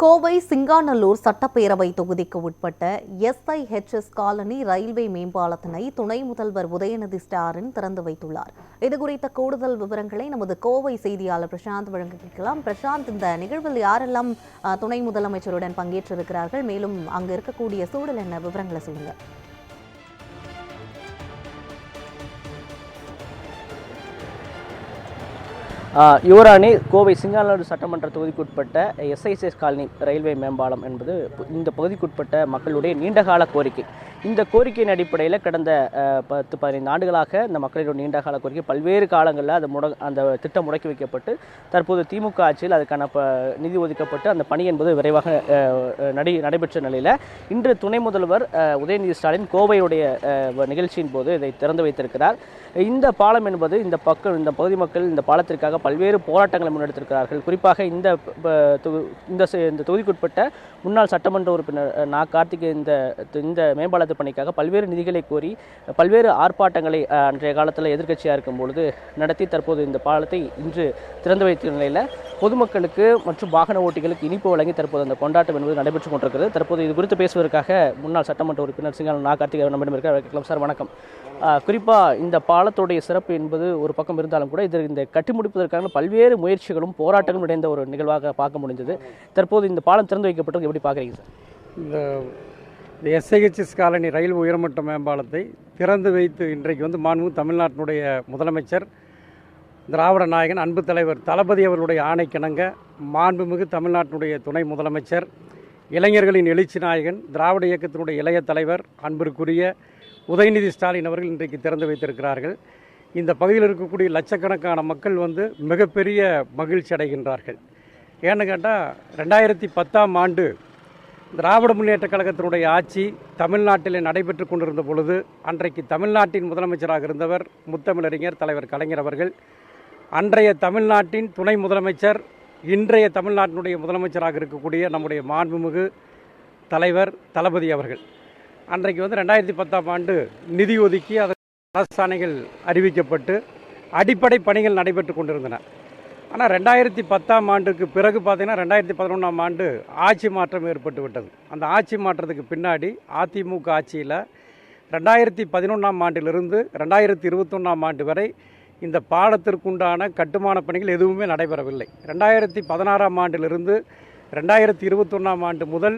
கோவை சிங்காநல்லூர் சட்டப்பேரவை தொகுதிக்கு உட்பட்ட SIHS காலனி ரயில்வே மேம்பாலத்தினை துணை முதல்வர் உதயநிதி ஸ்டாலின் திறந்து வைத்துள்ளார். இதுகுறித்த கூடுதல் விவரங்களை நமது கோவை செய்தியாளர் பிரசாந்த் வழங்க கேட்கலாம். பிரசாந்த், இந்த நிகழ்வில் யாரெல்லாம் துணை முதலமைச்சருடன் பங்கேற்றிருக்கிறார்கள், மேலும் அங்கு இருக்கக்கூடிய சூழல் என்ன, விவரங்களை சொல்லுங்க. யுவராணி, கோவை சிங்காநல்லூர் சட்டமன்ற தொகுதிக்குட்பட்ட SIHS காலனி ரயில்வே மேம்பாலம் என்பது இந்த பகுதிக்குட்பட்ட மக்களுடைய நீண்டகால கோரிக்கை. இந்த கோரிக்கையின் அடிப்படையில் கடந்த 10-15 ஆண்டுகளாக இந்த மக்களுடைய நீண்டகால கோரிக்கை பல்வேறு காலங்களில் அந்த திட்டம் முடக்கி வைக்கப்பட்டு தற்போது திமுக ஆட்சியில் அதுக்கான நிதி ஒதுக்கப்பட்டு அந்த பணி என்பது விரைவாக நடைபெற்ற நிலையில் இன்று துணை முதல்வர் உதயநிதி ஸ்டாலின் கோவையுடைய நிகழ்ச்சியின் போது இதை திறந்து வைத்திருக்கிறார். இந்த பாலம் என்பது இந்த பகுதி மக்கள் இந்த பாலத்திற்காக பல்வேறு போராட்டங்களை முன்னெடுத்திருக்கிறார்கள். குறிப்பாக இந்த தொகுதிக்குட்பட்ட முன்னாள் சட்டமன்ற உறுப்பினர் கார்த்திக் இந்த மேம்பாலத்து பணிக்காக பல்வேறு நிதிகளை கோரி பல்வேறு ஆர்ப்பாட்டங்களை அன்றைய காலத்தில் எதிர்க்கட்சியாக இருக்கும் பொழுது நடத்தி தற்போது இந்த பாலத்தை இன்று திறந்து வைத்த நிலையில் பொதுமக்களுக்கு மற்றும் வாகன ஓட்டிகளுக்கு இனிப்பு வழங்கி தற்போது அந்த கொண்டாட்டம் என்பது நடைபெற்றுக் கொண்டிருக்கிறது. தற்போது இது குறித்து பேசுவதற்காக முன்னாள் சட்டமன்ற உறுப்பினர் சிங்காநல்லூர் கார்த்திக் நம்மிடம் இருக்க சார், வணக்கம். குறிப்பாக இந்த பாலத்துடைய சிறப்பு என்பது ஒரு பக்கம் இருந்தாலும் கூட இந்த கட்டி முடிப்பதற்கான பல்வேறு முயற்சிகளும் போராட்டங்களும் இணைந்த ஒரு நிகழ்வாக பார்க்க முடிந்தது. தற்போது இந்த பாலம் திறந்து வைக்கப்பட்டது எப்படி பார்க்குறீங்க சார்? இந்த SIHS காலனி ரயில் உயர்மட்ட மேம்பாலத்தை திறந்து வைத்து இன்றைக்கு மாண்புமிகு தமிழ்நாட்டினுடைய முதலமைச்சர் திராவிட நாயகன் அன்பு தலைவர் தளபதி அவர்களுடைய ஆணைக்கிணங்க மாண்புமிகு தமிழ்நாட்டினுடைய துணை முதலமைச்சர் இளைஞர்களின் எழுச்சி நாயகன் திராவிட இயக்கத்தினுடைய இளைய தலைவர் அன்பிற்குரிய உதயநிதி ஸ்டாலின் அவர்கள் இன்றைக்கு திறந்து வைத்திருக்கிறார்கள். இந்த பகுதியில் இருக்கக்கூடிய லட்சக்கணக்கான மக்கள் மிகப்பெரிய மகிழ்ச்சி அடைகின்றார்கள். ஏன்னு கேட்டால் 2010ஆம் ஆண்டு திராவிட முன்னேற்ற கழகத்தினுடைய ஆட்சி தமிழ்நாட்டில் நடைபெற்று கொண்டிருந்த பொழுது அன்றைக்கு தமிழ்நாட்டின் முதலமைச்சராக இருந்தவர் முத்தமிழறிஞர் தலைவர் கலைஞர் அவர்கள், அன்றைய தமிழ்நாட்டின் துணை முதலமைச்சர் இன்றைய தமிழ்நாட்டினுடைய முதலமைச்சராக இருக்கக்கூடிய நம்முடைய மாண்புமிகு தலைவர் தளபதி அவர்கள் அன்றைக்கு 2010ஆம் ஆண்டு நிதி ஒதுக்கி அதற்கு அரசாணைகள் அறிவிக்கப்பட்டு அடிப்படை பணிகள் நடைபெற்று கொண்டிருந்தன. ஆனால் 2010ஆம் ஆண்டுக்கு பிறகு பார்த்தீங்கன்னா 2011ஆம் ஆண்டு ஆட்சி மாற்றம் ஏற்பட்டு விட்டது. அந்த ஆட்சி மாற்றத்துக்கு பின்னாடி அதிமுக ஆட்சியில் 2011ஆம் ஆண்டிலிருந்து 2021ஆம் ஆண்டு வரை இந்த பாலத்திற்குண்டான கட்டுமான பணிகள் எதுவுமே நடைபெறவில்லை. 2016ஆம் ஆண்டிலிருந்து 2021ஆம் ஆண்டு முதல்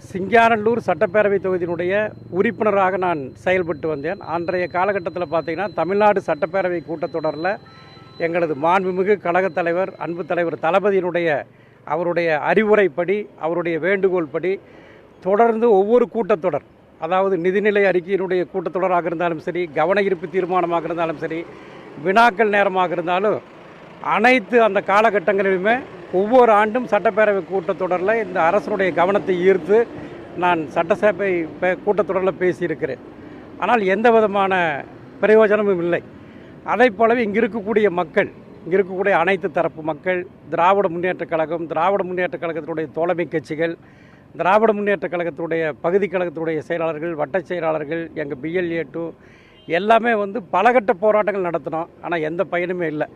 சிங்காநல்லூர் சட்டப்பேரவை தொகுதியினுடைய உறுப்பினராக நான் செயல்பட்டு வந்தேன். அன்றைய காலகட்டத்தில் பார்த்தீங்கன்னா தமிழ்நாடு சட்டப்பேரவை கூட்டத்தொடரில் எங்களது மாண்புமிகு கழகத் தலைவர் அன்பு தலைவர் தளபதியினுடைய அவருடைய அறிவுரைப்படி அவருடைய வேண்டுகோள் படி தொடர்ந்து ஒவ்வொரு கூட்டத்தொடர், அதாவது நிதிநிலை அறிக்கையினுடைய கூட்டத்தொடராக இருந்தாலும் சரி, கவன ஈர்ப்பு தீர்மானமாக இருந்தாலும் சரி, வினாக்கள் நேரமாக இருந்தாலும் அனைத்து அந்த காலகட்டங்களிலுமே ஒவ்வொரு ஆண்டும் சட்டப்பேரவை கூட்டத்தொடரில் இந்த அரசனுடைய கவனத்தை ஈர்த்து நான் சட்டசபை கூட்டத்தொடரில் பேசியிருக்கிறேன். ஆனால் எந்த விதமான பிரயோஜனமும் இல்லை. அதை போலவே இங்கே இருக்கக்கூடிய மக்கள், இங்கே இருக்கக்கூடிய அனைத்து தரப்பு மக்கள், திராவிட முன்னேற்றக் கழகம், திராவிட முன்னேற்றக் கழகத்தினுடைய தோழமை கட்சிகள், திராவிட முன்னேற்றக் கழகத்தினுடைய பகுதி கழகத்தினுடைய செயலாளர்கள், வட்டச் செயலாளர்கள், எங்கள் BLA2 எல்லாமே பலகட்ட போராட்டங்கள் நடத்தினோம். ஆனால் எந்த பயனுமே இல்லை.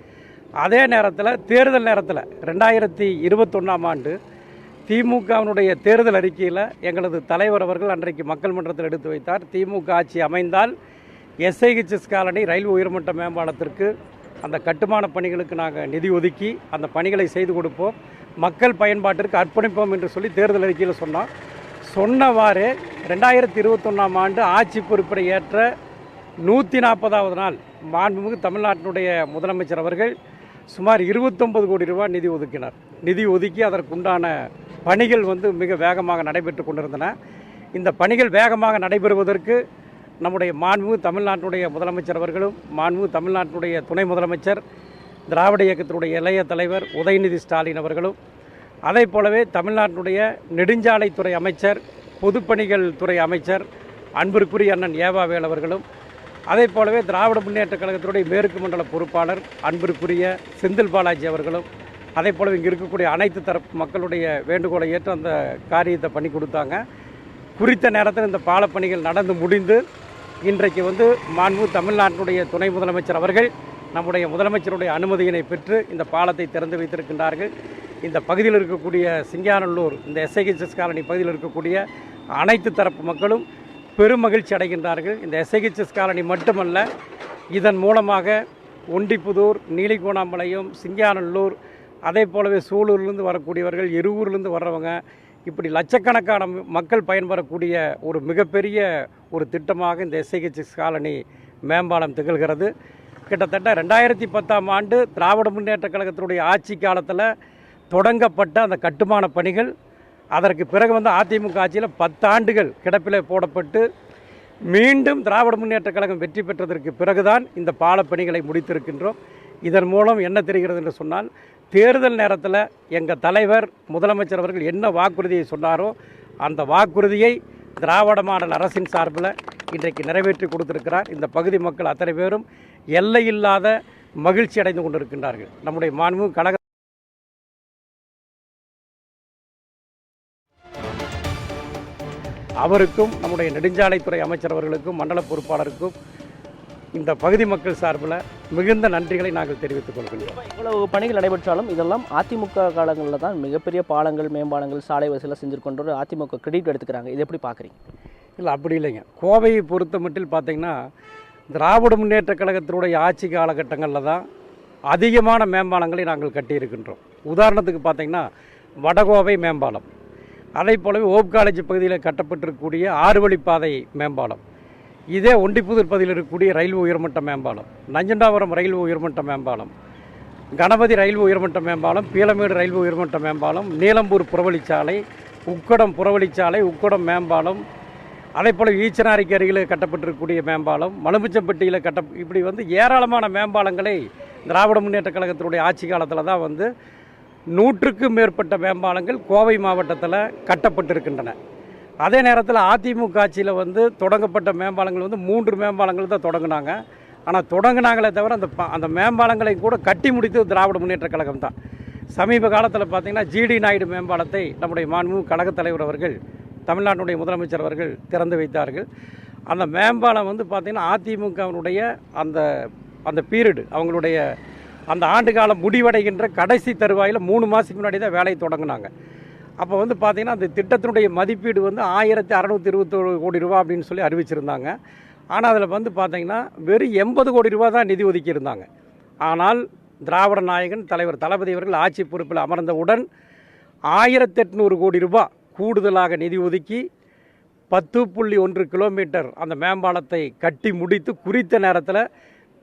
அதே நேரத்தில் தேர்தல் நேரத்தில் 2021ஆம் ஆண்டு திமுகவினுடைய தேர்தல் அறிக்கையில் எங்களது தலைவர் அவர்கள் அன்றைக்கு மக்கள் மன்றத்தில் எடுத்து வைத்தார். திமுக ஆட்சி அமைந்தால் SIHS காலனி ரயில் உயர்மட்ட மேம்பாலத்திற்கு அந்த கட்டுமான பணிகளுக்கு நாங்கள் நிதி ஒதுக்கி அந்த பணிகளை செய்து கொடுப்போம், மக்கள் பயன்பாட்டிற்கு அர்ப்பணிப்போம் என்று சொல்லி தேர்தல் அறிக்கையில் சொன்னோம். சொன்னவாறு 2021ஆம் ஆண்டு ஆட்சி பொறுப்பை ஏற்ற 140வது நாள் மாண்புமிகு தமிழ்நாட்டினுடைய முதலமைச்சர் அவர்கள் சுமார் 29 கோடி ரூபாய் நிதி ஒதுக்கினார். நிதி ஒதுக்கி அதற்குண்டான பணிகள் மிக வேகமாக நடைபெற்று கொண்டிருந்தன. இந்த பணிகள் வேகமாக நடைபெறுவதற்கு நம்முடைய மாண்புமிகு தமிழ்நாட்டினுடைய முதலமைச்சர் அவர்களும் மாண்புமிகு தமிழ்நாட்டினுடைய துணை முதலமைச்சர் திராவிட இயக்கத்தினுடைய இளைய தலைவர் உதயநிதி ஸ்டாலின் அவர்களும், அதே போலவே தமிழ்நாட்டினுடைய நெடுஞ்சாலைத்துறை அமைச்சர், பொதுப்பணிகள் துறை அமைச்சர் அன்பிற்குரிய அண்ணன் ஏவாவேல் அவர்களும், அதே போலவே திராவிட முன்னேற்ற கழகத்தினுடைய மேற்கு மண்டல பொறுப்பாளர் அன்பிற்குரிய செந்தில் பாலாஜி அவர்களும், அதே போலவே இங்கே இருக்கக்கூடிய அனைத்து தரப்பு மக்களுடைய வேண்டுகோளை ஏற்று அந்த காரியத்தை பண்ணி கொடுத்தாங்க. குறித்த நேரத்தில் இந்த பாலப்பணிகள் நடந்து முடிந்து இன்றைக்கு மாண்புமிகு தமிழ்நாட்டினுடைய துணை முதலமைச்சர் அவர்கள் நம்முடைய முதலமைச்சருடைய அனுமதியினை பெற்று இந்த பாலத்தை திறந்து வைத்திருக்கின்றார்கள். இந்த பகுதியில் இருக்கக்கூடிய சிங்காநல்லூர் இந்த எஸ்ஐஹெச்எஸ் காலனி பகுதியில் இருக்கக்கூடிய அனைத்து தரப்பு மக்களும் பெரும் மகிழ்ச்சி அடைகின்றார்கள். இந்த எஸ்ஐஹெச்எஸ் காலனி மட்டுமல்ல, இதன் மூலமாக ஒண்டிப்புதூர், நீலிகோணாம்பாளையம், சிங்காநல்லூர், அதே போலவே சூலூர்லேருந்து வரக்கூடியவர்கள், எருவூர்லேருந்து வர்றவங்க, இப்படி லட்சக்கணக்கான மக்கள் பயன்பெறக்கூடிய ஒரு மிகப்பெரிய ஒரு திட்டமாக இந்த எஸ்ஐஹெச்எஸ் காலனி மேம்பாலம் திகழ்கிறது. கிட்டத்தட்ட 2010ஆம் ஆண்டு திராவிட முன்னேற்றக் கழகத்தினுடைய ஆட்சி காலத்தில் தொடங்கப்பட்ட அந்த கட்டுமான பணிகள் அதற்கு பிறகு அதிமுக ஆட்சியில் 10 ஆண்டுகள் கிடப்பிலே போடப்பட்டு மீண்டும் திராவிட முன்னேற்றக் கழகம் வெற்றி பெற்றதற்கு பிறகுதான் இந்த பாலப்பணிகளை முடித்திருக்கின்றோம். இதன் மூலம் என்ன தெரிகிறது என்று சொன்னால், தேர்தல் நேரத்தில் எங்கள் தலைவர் முதலமைச்சர் அவர்கள் என்ன வாக்குறுதியை சொன்னாரோ அந்த வாக்குறுதியை திராவிட மாடல் அரசின் சார்பில் இன்றைக்கு நிறைவேற்றி கொடுத்திருக்கிறார். இந்த பகுதி மக்கள் அத்தனை பேரும் எல்லையில்லாத மகிழ்ச்சி அடைந்து கொண்டிருக்கின்றார்கள். நம்முடைய மாண்புமிகு கழக அவருக்கும் நம்முடைய நெடுஞ்சாலைத்துறை அமைச்சர் அவர்களுக்கும் மண்டல பொறுப்பாளருக்கும் இந்த பகுதி மக்கள் சார்பில் மிகுந்த நன்றிகளை நாங்கள் தெரிவித்துக் கொள்கின்றோம். இவ்வளவு பணிகள் நடைபெற்றாலும் இதெல்லாம் அதிமுக காலங்களில் தான் மிகப்பெரிய பாலங்கள், மேம்பாலங்கள், சாலை வசதியெல்லாம் செஞ்சுருக்கொண்டு அதிமுக கிரெடிட் எடுத்துக்கிறாங்க. இது எப்படி பார்க்குறீங்க? இல்லை, அப்படி இல்லைங்க. கோவையை பொறுத்த மட்டில் பார்த்திங்கன்னா, திராவிட முன்னேற்றக் கழகத்தினுடைய ஆட்சி காலகட்டங்களில் தான் அதிகமான மேம்பாலங்களை நாங்கள் கட்டியிருக்கின்றோம். உதாரணத்துக்கு பார்த்திங்கன்னா, வடகோவை மேம்பாலம், அதே போலவே ஓப் காலேஜ் பகுதியில் கட்டப்பட்டிருக்கக்கூடிய 6 வழிப்பாதை மேம்பாலம், இதே ஒண்டிப்புதூர் பகுதியில் இருக்கக்கூடிய ரயில்வே உயர்மட்ட மேம்பாலம், நஞ்சண்டாபுரம் ரயில்வே உயர்மட்ட மேம்பாலம், கணபதி ரயில்வே உயர்மட்ட மேம்பாலம், பீளமேடு ரயில்வே உயர்மட்ட மேம்பாலம், நீலம்பூர் புறவழிச்சாலை, உக்கடம் புறவழிச்சாலை, உக்கடம் மேம்பாலம், அதே போல் ஈச்சனாரிக்கு அருகில் கட்டப்பட்டிருக்கக்கூடிய மேம்பாலம், மலுமிச்சம்பட்டியில் இப்படி ஏராளமான மேம்பாலங்களை திராவிட முன்னேற்றக் கழகத்தினுடைய ஆட்சி காலத்தில் தான் 100க்கும் மேற்பட்ட மேம்பாலங்கள் கோவை மாவட்டத்தில் கட்டப்பட்டிருக்கின்றன. அதே நேரத்தில் அதிமுக ஆட்சியில் தொடங்கப்பட்ட மேம்பாலங்கள் 3 மேம்பாலங்கள் தான் தொடங்கினாங்க. ஆனால் தொடங்கினாங்களே தவிர அந்த மேம்பாலங்களை கூட கட்டி முடித்தது திராவிட முன்னேற்றக் கழகம் தான். சமீப காலத்தில் பார்த்திங்கன்னா ஜிடி நாயுடு மேம்பாலத்தை நம்முடைய மாண்புமிகு கழகத் தலைவர் அவர்கள், தமிழ்நாட்டுடைய முதலமைச்சர் அவர்கள் திறந்து வைத்தார்கள். அந்த மேம்பாலம் பார்த்திங்கன்னா அதிமுகவினுடைய அந்த பீரியடு, அவங்களுடைய அந்த ஆண்டு காலம் முடிவடைகின்ற கடைசி தருவாயில் 3 மாதத்துக்கு முன்னாடி தான் வேலையை தொடங்கினாங்க. அப்போ பார்த்திங்கன்னா அந்த திட்டத்தினுடைய மதிப்பீடு 1621 கோடி ரூபா அப்படின்னு சொல்லி அறிவிச்சிருந்தாங்க. ஆனால் அதில் பார்த்திங்கன்னா வெறும் 80 கோடி ரூபா தான் நிதி ஒதுக்கியிருந்தாங்க. ஆனால் திராவிட நாயகன் தலைவர் தளபதி அவர்கள் ஆட்சி பொறுப்பில் அமர்ந்தவுடன் 1800 கோடி ரூபா கூடுதலாக நிதி ஒதுக்கி 10.1 கிலோமீட்டர் அந்த மேம்பாலத்தை கட்டி முடித்து குறித்த நேரத்தில்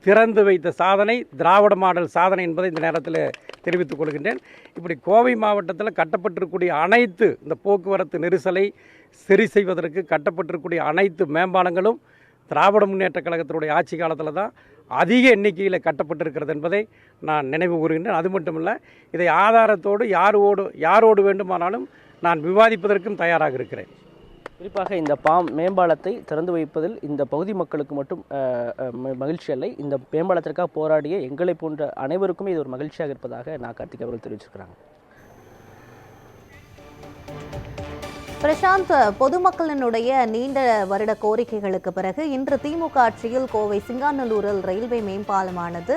திறந்து வைத்த சாதனை திராவிட மாடல் சாதனை என்பதை இந்த நேரத்தில் தெரிவித்துக் கொள்கின்றேன். இப்படி கோவை மாவட்டத்தில் கட்டப்பட்டிருக்கக்கூடிய அனைத்து இந்த போக்குவரத்து நெரிசலை சரி செய்வதற்கு கட்டப்பட்டிருக்கக்கூடிய அனைத்து மேம்பாலங்களும் திராவிட முன்னேற்றக் கழகத்தினுடைய ஆட்சி காலத்தில் தான் அதிக எண்ணிக்கையில் கட்டப்பட்டிருக்கிறது என்பதை நான் நினைவு கூறுகின்றேன். அது மட்டுமல்ல, இதை ஆதாரத்தோடு யாரோடு வேண்டுமானாலும் நான் விவாதிப்பதற்கும் தயாராக இருக்கிறேன். குறிப்பாக இந்த மேம்பாலத்தை திறந்து வைப்பதில் இந்த பகுதி மக்களுக்கு மட்டும் மகிழ்ச்சி அல்ல, இந்த மேம்பாலத்திற்காக போராடிய எங்களை போன்ற அனைவருக்குமே இது ஒரு மகிழ்ச்சியாக இருப்பதாக நான் கார்த்திக் அவர்கள் தெரிவிச்சிருக்கிறாங்க. பிரசாந்த், பொதுமக்களினுடைய நீண்ட வருட கோரிக்கைகளுக்கு பிறகு இன்று திமுக ஆட்சியில் கோவை சிங்காநல்லூரில் ரயில்வே மேம்பாலமானது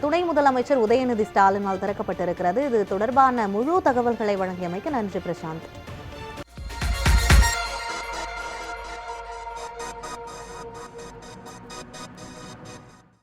துணை முதலமைச்சர் உதயநிதி ஸ்டாலினால் திறக்கப்பட்டிருக்கிறது. இது தொடர்பான முழு தகவல்களை வழங்கியமைக்கு நன்றி பிரசாந்த்.